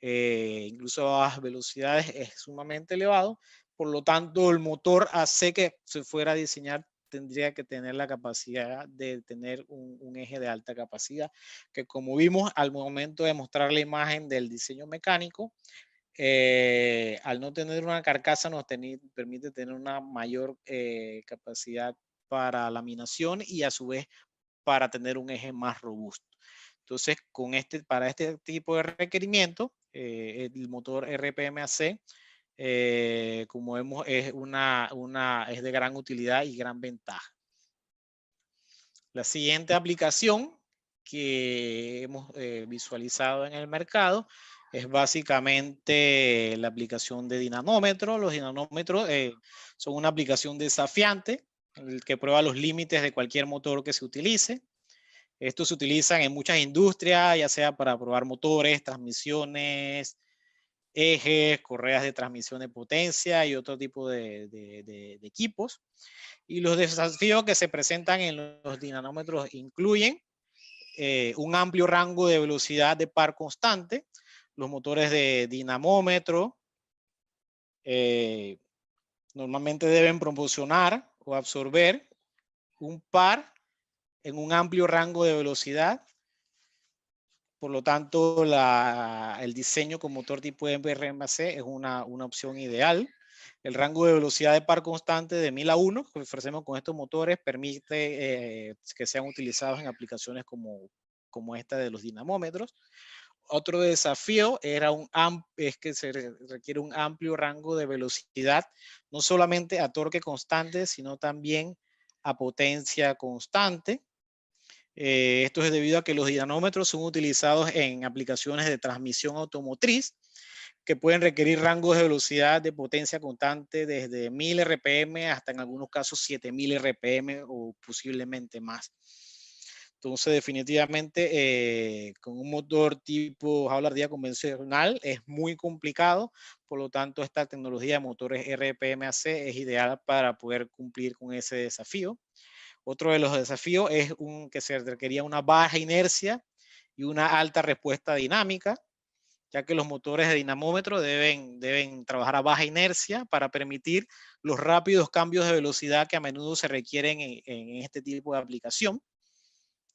incluso a bajas velocidades, es sumamente elevado. Por lo tanto, el motor AC que se fuera a diseñar tendría que tener la capacidad de tener un eje de alta capacidad, que como vimos al momento de mostrar la imagen del diseño mecánico, al no tener una carcasa nos permite tener una mayor capacidad para laminación y a su vez para tener un eje más robusto. Entonces, para este tipo de requerimiento, el motor RPM-AC, como vemos, es de gran utilidad y gran ventaja. La siguiente aplicación que hemos visualizado en el mercado es básicamente la aplicación de dinamómetros. Los dinamómetros son una aplicación desafiante en el que prueba los límites de cualquier motor que se utilice. Estos se utilizan en muchas industrias, ya sea para probar motores, transmisiones, ejes, correas de transmisión de potencia y otro tipo de equipos. Y los desafíos que se presentan en los dinamómetros incluyen un amplio rango de velocidad de par constante. Los motores de dinamómetro normalmente deben proporcionar o absorber un par en un amplio rango de velocidad. Por lo tanto, el diseño con motor tipo RPM-AC es una opción ideal. El rango de velocidad de par constante de 1000 a 1 que ofrecemos con estos motores permite que sean utilizados en aplicaciones como esta de los dinamómetros. Otro desafío es que se requiere un amplio rango de velocidad, no solamente a torque constante, sino también a potencia constante. Esto es debido a que los dinamómetros son utilizados en aplicaciones de transmisión automotriz que pueden requerir rangos de velocidad de potencia constante desde 1000 RPM hasta en algunos casos 7000 RPM o posiblemente más. Entonces, definitivamente, con un motor tipo jaula ardilla convencional es muy complicado. Por lo tanto, esta tecnología de motores RPM-AC es ideal para poder cumplir con ese desafío. Otro de los desafíos es que se requería una baja inercia y una alta respuesta dinámica, ya que los motores de dinamómetro deben trabajar a baja inercia para permitir los rápidos cambios de velocidad que a menudo se requieren en este tipo de aplicación.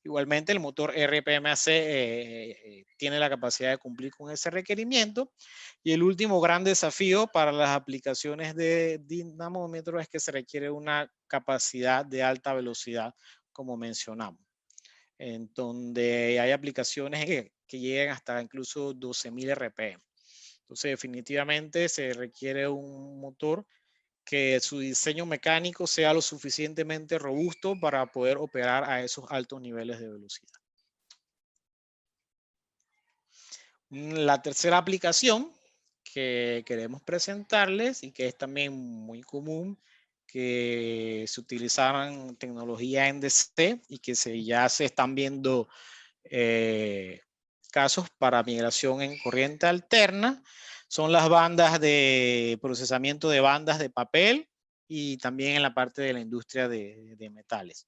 Igualmente, el motor RPM-AC tiene la capacidad de cumplir con ese requerimiento. Y el último gran desafío para las aplicaciones de dinamómetro es que se requiere una capacidad de alta velocidad, como mencionamos, en donde hay aplicaciones que llegan hasta incluso 12.000 RPM. Entonces, definitivamente se requiere un motor que su diseño mecánico sea lo suficientemente robusto para poder operar a esos altos niveles de velocidad. La tercera aplicación que queremos presentarles y que es también muy común que se utilizaran tecnología NDC y que ya se están viendo casos para migración en corriente alterna, son las bandas de procesamiento de bandas de papel y también en la parte de la industria de metales.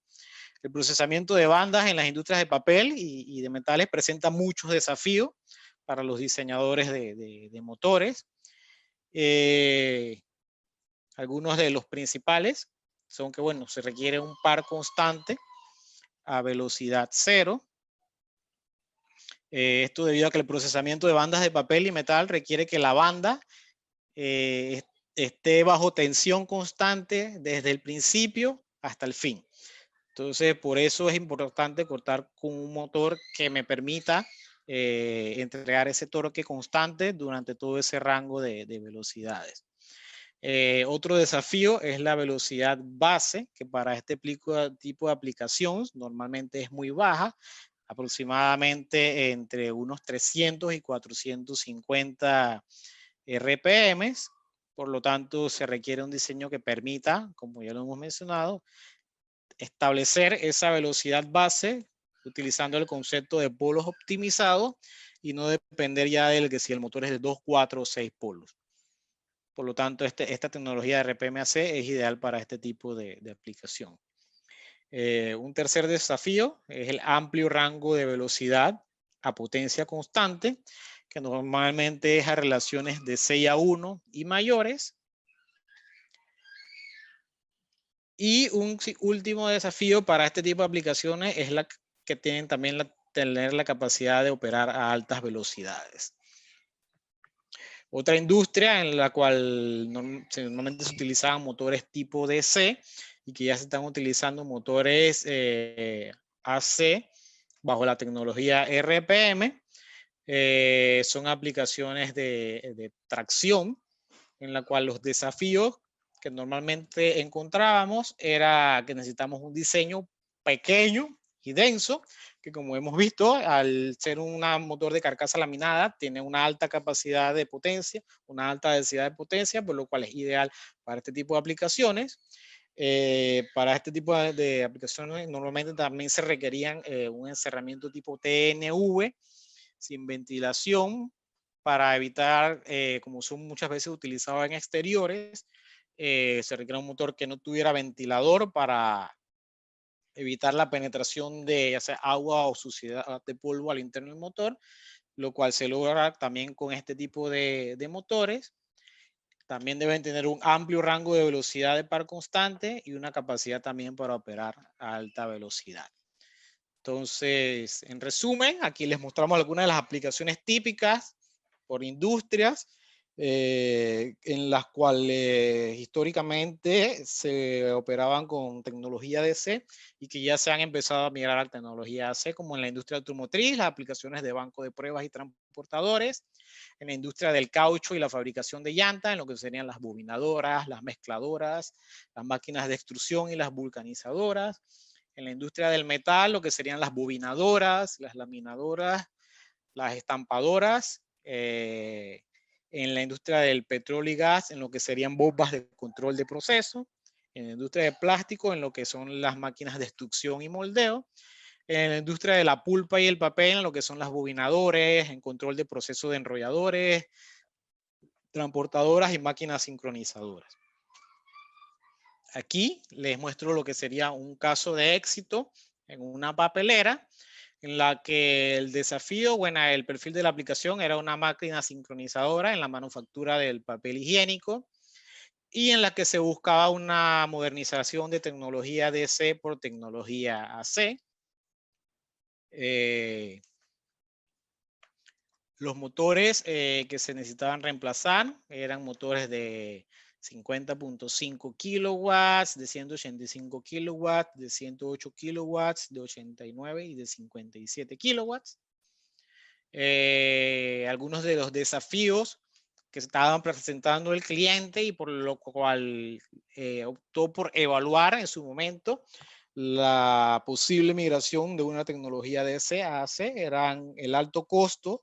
El procesamiento de bandas en las industrias de papel y de metales presenta muchos desafíos para los diseñadores de motores. Algunos de los principales son que, bueno, se requiere un par constante a velocidad cero. Esto debido a que el procesamiento de bandas de papel y metal requiere que la banda esté bajo tensión constante desde el principio hasta el fin. Entonces, por eso es importante contar con un motor que me permita entregar ese torque constante durante todo ese rango de velocidades. Otro desafío es la velocidad base, que para este tipo de aplicación normalmente es muy baja, aproximadamente entre unos 300 y 450 RPM. Por lo tanto, se requiere un diseño que permita, como ya lo hemos mencionado, establecer esa velocidad base utilizando el concepto de polos optimizados y no depender ya del que si el motor es de 2, 4 o 6 polos. Por lo tanto, esta tecnología de RPMAC es ideal para este tipo de aplicación. Un tercer desafío es el amplio rango de velocidad a potencia constante, que normalmente es a relaciones de 6:1 y mayores. Y un último desafío para este tipo de aplicaciones es la que tienen también tener la capacidad de operar a altas velocidades. Otra industria en la cual normalmente se utilizaban motores tipo DC y que ya se están utilizando motores AC bajo la tecnología RPM, son aplicaciones de tracción, en la cual los desafíos que normalmente encontrábamos era que necesitamos un diseño pequeño y denso, que como hemos visto, al ser un motor de carcasa laminada, tiene una alta capacidad de potencia, una alta densidad de potencia, por lo cual es ideal para este tipo de aplicaciones. Para este tipo de aplicaciones normalmente también se requerían un encerramiento tipo TNV, sin ventilación, para evitar, como son muchas veces utilizados en exteriores, se requiere un motor que no tuviera ventilador para evitar la penetración de ya sea agua o suciedad de polvo al interno del motor, lo cual se logra también con este tipo de motores. También deben tener un amplio rango de velocidad de par constante y una capacidad también para operar a alta velocidad. Entonces, en resumen, aquí les mostramos algunas de las aplicaciones típicas por industrias en las cuales históricamente se operaban con tecnología DC y que ya se han empezado a migrar a la tecnología AC, como en la industria automotriz, las aplicaciones de banco de pruebas y transportadores, en la industria del caucho y la fabricación de llantas, en lo que serían las bobinadoras, las mezcladoras, las máquinas de extrusión y las vulcanizadoras, en la industria del metal, lo que serían las bobinadoras, las laminadoras, las estampadoras, en la industria del petróleo y gas, en lo que serían bombas de control de proceso, en la industria de plástico, en lo que son las máquinas de extrusión y moldeo, en la industria de la pulpa y el papel, en lo que son las bobinadores, en control de proceso de enrolladores, transportadoras y máquinas sincronizadoras. Aquí les muestro lo que sería un caso de éxito en una papelera en la que el desafío, bueno, el perfil de la aplicación era una máquina sincronizadora en la manufactura del papel higiénico y en la que se buscaba una modernización de tecnología DC por tecnología AC. Los motores que se necesitaban reemplazar eran motores de 50.5 kilowatts, de 185 kilowatts, de 108 kilowatts, de 89 y de 57 kilowatts. Algunos de los desafíos que estaban presentando el cliente y por lo cual optó por evaluar en su momento la posible migración de una tecnología DC a AC eran el alto costo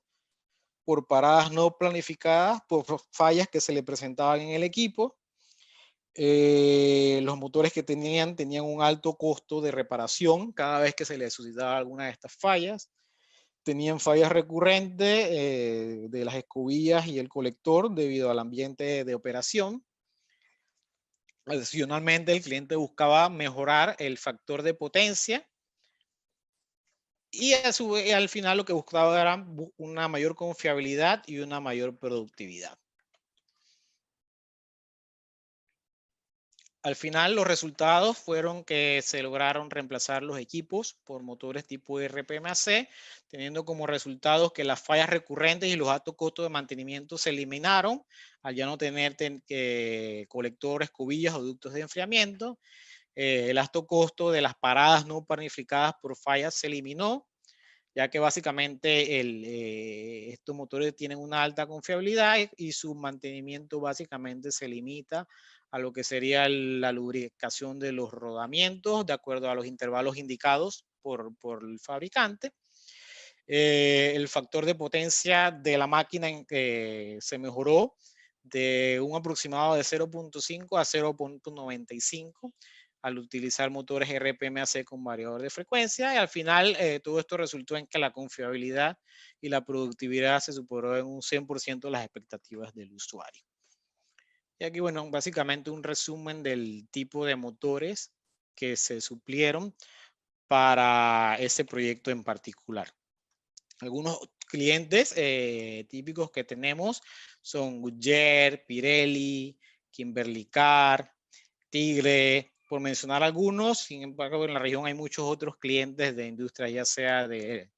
por paradas no planificadas, por fallas que se le presentaban en el equipo. Los motores que tenían un alto costo de reparación cada vez que se le suscitaba alguna de estas fallas. Tenían fallas recurrentes de las escobillas y el colector debido al ambiente de operación. Adicionalmente, el cliente buscaba mejorar el factor de potencia y al final lo que buscaba era una mayor confiabilidad y una mayor productividad. Al final los resultados fueron que se lograron reemplazar los equipos por motores tipo RPMAC, teniendo como resultados que las fallas recurrentes y los altos costos de mantenimiento se eliminaron al ya no tener colectores, cubillas o ductos de enfriamiento. El alto costo de las paradas no planificadas por fallas se eliminó, ya que básicamente estos motores tienen una alta confiabilidad y su mantenimiento básicamente se limita a lo que sería la lubricación de los rodamientos de acuerdo a los intervalos indicados por el fabricante. El factor de potencia de la máquina se mejoró de un aproximado de 0.5 a 0.95 al utilizar motores RPMAC con variador de frecuencia, y al final todo esto resultó en que la confiabilidad y la productividad se superó en un 100% las expectativas del usuario. Y aquí, bueno, básicamente un resumen del tipo de motores que se suplieron para ese proyecto en particular. Algunos clientes típicos que tenemos son Goodyear, Pirelli, Kimberly-Clark, Tigre, por mencionar algunos. Sin embargo, en la región hay muchos otros clientes de industria, ya sea de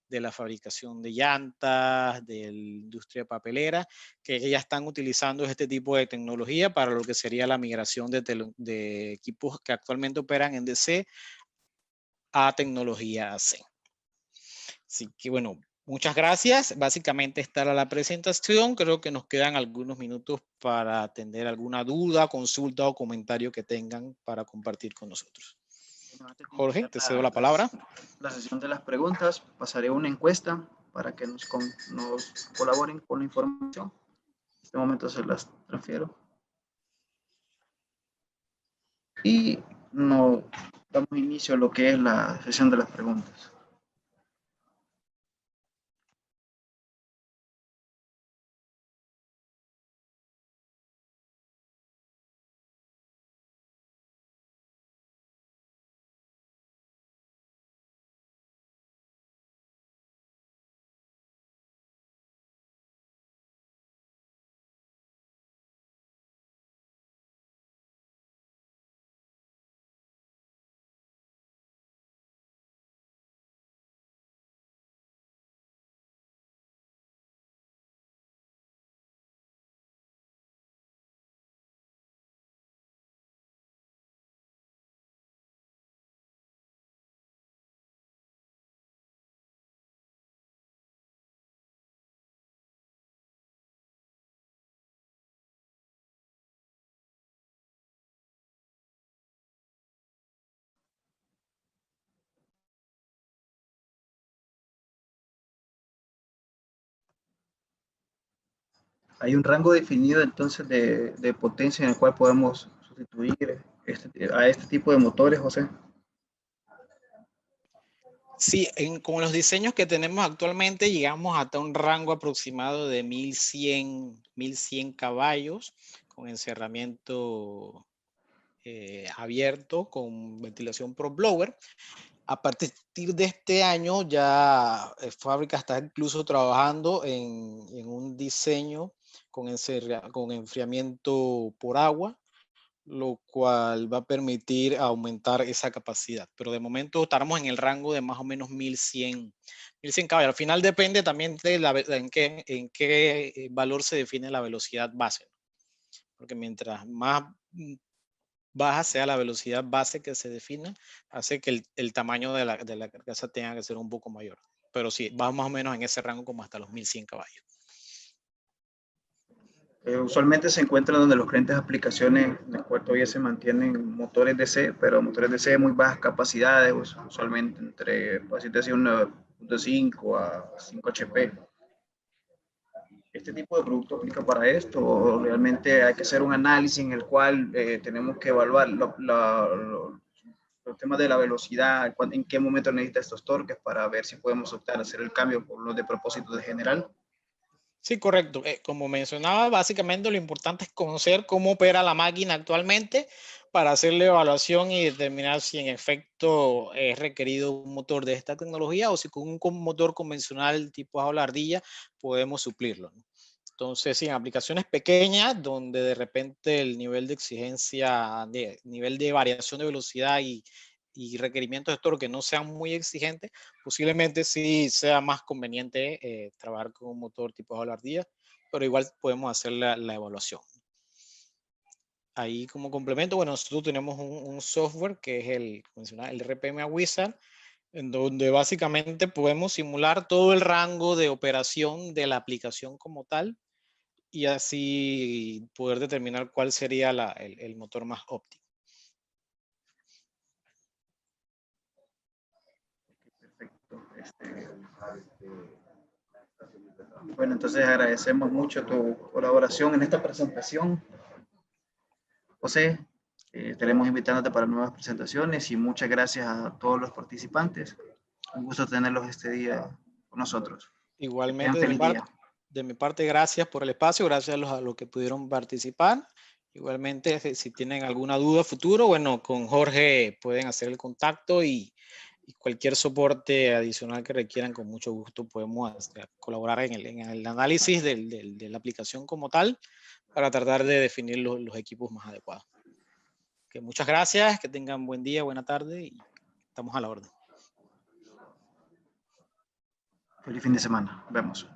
la fabricación de llantas, de la industria papelera, que ya están utilizando este tipo de tecnología para lo que sería la migración de equipos que actualmente operan en DC a tecnología AC. Así que bueno, muchas gracias. Básicamente esta era la presentación. Creo que nos quedan algunos minutos para atender alguna duda, consulta o comentario que tengan para compartir con nosotros. Jorge, te cedo la palabra. La sesión de las preguntas, pasaré una encuesta para que nos colaboren con la información. En este momento se las transfiero. Y nos damos inicio a lo que es la sesión de las preguntas. Hay un rango definido entonces de potencia en el cual podemos sustituir a este tipo de motores, José. Sí, con los diseños que tenemos actualmente llegamos hasta un rango aproximado de 1100 caballos con encerramiento abierto con ventilación pro blower. A partir de este año ya fábrica está incluso trabajando en un diseño con enfriamiento por agua, lo cual va a permitir aumentar esa capacidad. Pero de momento estaremos en el rango de más o menos 1100 caballos. Al final depende también de en qué valor se define la velocidad base. Porque mientras más baja sea la velocidad base que se defina, hace que el tamaño de la carcasa tenga que ser un poco mayor. Pero sí, va más o menos en ese rango como hasta los 1100 caballos. Usualmente se encuentran donde los clientes de aplicaciones en el cual todavía se mantienen motores DC, pero motores DC de muy bajas capacidades, usualmente entre, por así decir, 1.5 a 5 HP. ¿Este tipo de producto aplica para esto o realmente hay que hacer un análisis en el cual tenemos que evaluar los temas de la velocidad, en qué momento necesita estos torques para ver si podemos optar a hacer el cambio por los de propósito de general? Sí, correcto. Como mencionaba, básicamente lo importante es conocer cómo opera la máquina actualmente para hacer la evaluación y determinar si en efecto es requerido un motor de esta tecnología o si con un motor convencional tipo jaula ardilla podemos suplirlo, ¿no? Entonces, sí, en aplicaciones pequeñas, donde de repente el nivel de exigencia, nivel de variación de velocidad y requerimientos de torque no sean muy exigentes, posiblemente sí sea más conveniente trabajar con un motor tipo Hall ardilla, pero igual podemos hacer la evaluación. Ahí como complemento, bueno, nosotros tenemos un software que es el RPM Wizard, en donde básicamente podemos simular todo el rango de operación de la aplicación como tal, y así poder determinar cuál sería el motor más óptimo. Perfecto. Bueno, entonces agradecemos mucho tu colaboración en esta presentación. José, estaremos invitándote para nuevas presentaciones y muchas gracias a todos los participantes. Un gusto tenerlos este día con nosotros. Que tengan Igualmente feliz día. de mi parte, gracias por el espacio, gracias a los que pudieron participar. Igualmente, si tienen alguna duda futuro, bueno, con Jorge pueden hacer el contacto y cualquier soporte adicional que requieran, con mucho gusto podemos colaborar en el análisis de la aplicación como tal, para tratar de definir los equipos más adecuados. Que muchas gracias, que tengan buen día, buena tarde y estamos a la orden. Feliz fin de semana. Vemos.